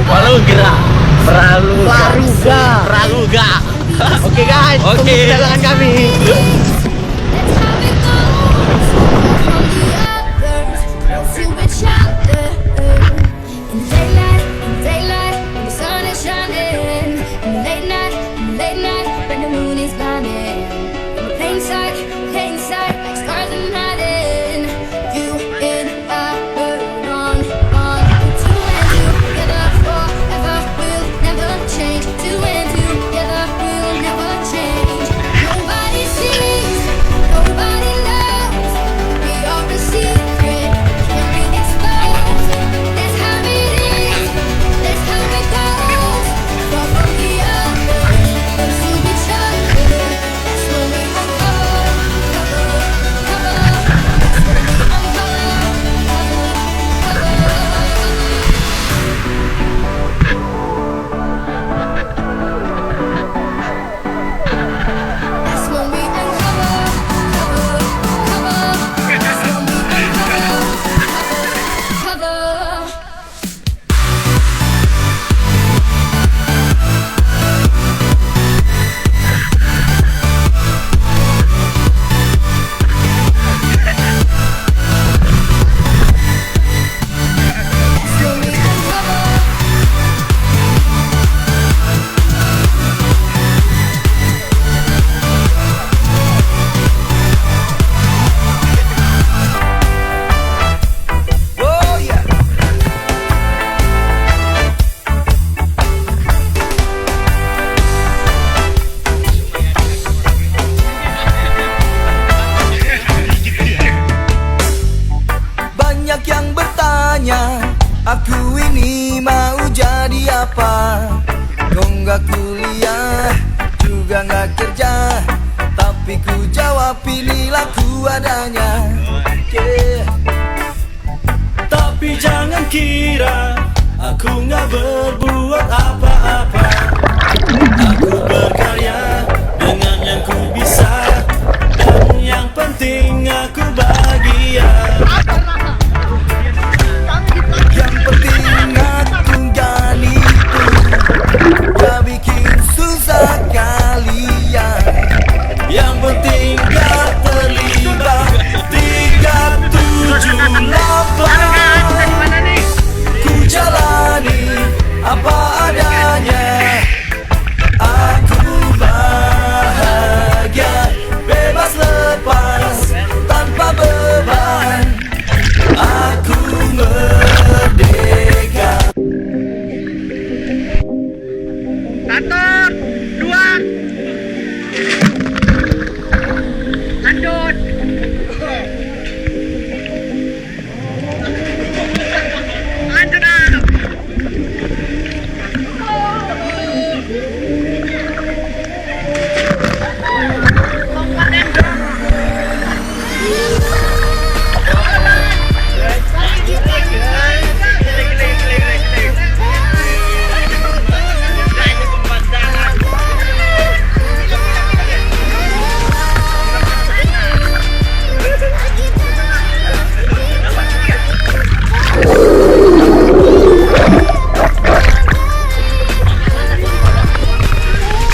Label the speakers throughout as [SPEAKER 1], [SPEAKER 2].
[SPEAKER 1] Praluga.
[SPEAKER 2] Praluga.
[SPEAKER 1] Praluga.
[SPEAKER 2] Oke guys,
[SPEAKER 1] Oke.
[SPEAKER 2] tunggu kedatangan kami.
[SPEAKER 3] Aku ini mau jadi apa? Kau nggak kuliah, juga nggak kerja, tapi ku jawab pilihlah ku adanya. Yeah.
[SPEAKER 4] Tapi jangan kira aku nggak berbuat apa-apa. Aku berkarya dengan yang ku bisa, dan yang penting aku bahagia.
[SPEAKER 3] Yang penting aku jadi itu, gak bikin susah kalian.
[SPEAKER 4] Yang penting gak terlibat 378.
[SPEAKER 3] Ku jalani apa adanya. Aku bahagia, bebas lepas tanpa beban. Aku merdeka.
[SPEAKER 2] 1, 2, lanjut. Lanjut dah.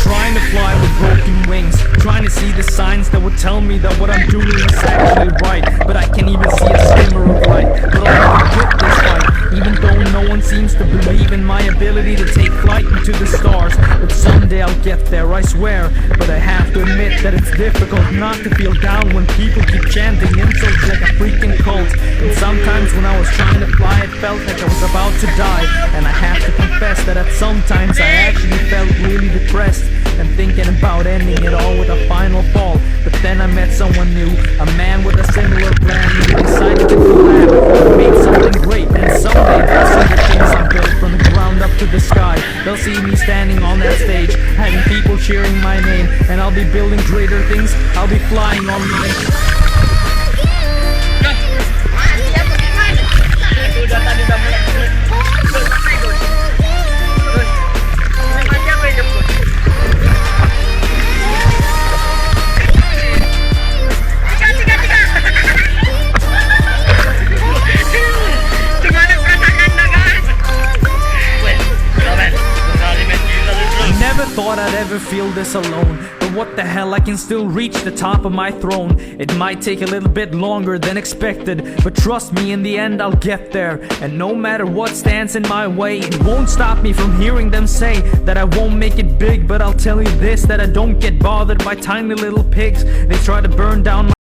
[SPEAKER 4] Trying to fly with broken wings, trying to see the signs that would tell me that what I'm doing is actually right. But I can't even see a glimmer of light. But I'll never quit this fight, even though no one seems to believe in my ability to take flight into the stars. But someday I'll get there, I swear. But I have to admit that it's difficult not to feel down when people keep chanting insults like a freaking cult. And sometimes when I was trying to fly, it felt like I was about to die. And I have to confess that at some times I actually felt really depressed and thinking about ending it all with a final fall. But then I met someone new, a man with a similar plan. We decided to collab and made something great. And someday they'll see the things I built from the ground up to the sky. They'll see me standing on that stage, having people cheering my name. And I'll be building greater things, I'll be flying on the Never thought I'd ever feel this alone, but what the hell, I can still reach the top of my throne. It might take a little bit longer than expected, but trust me, in the end I'll get there. And no matter what stands in my way, it won't stop me from hearing them say that I won't make it big. But I'll tell you this, that I don't get bothered by tiny little pigs. They try to burn down my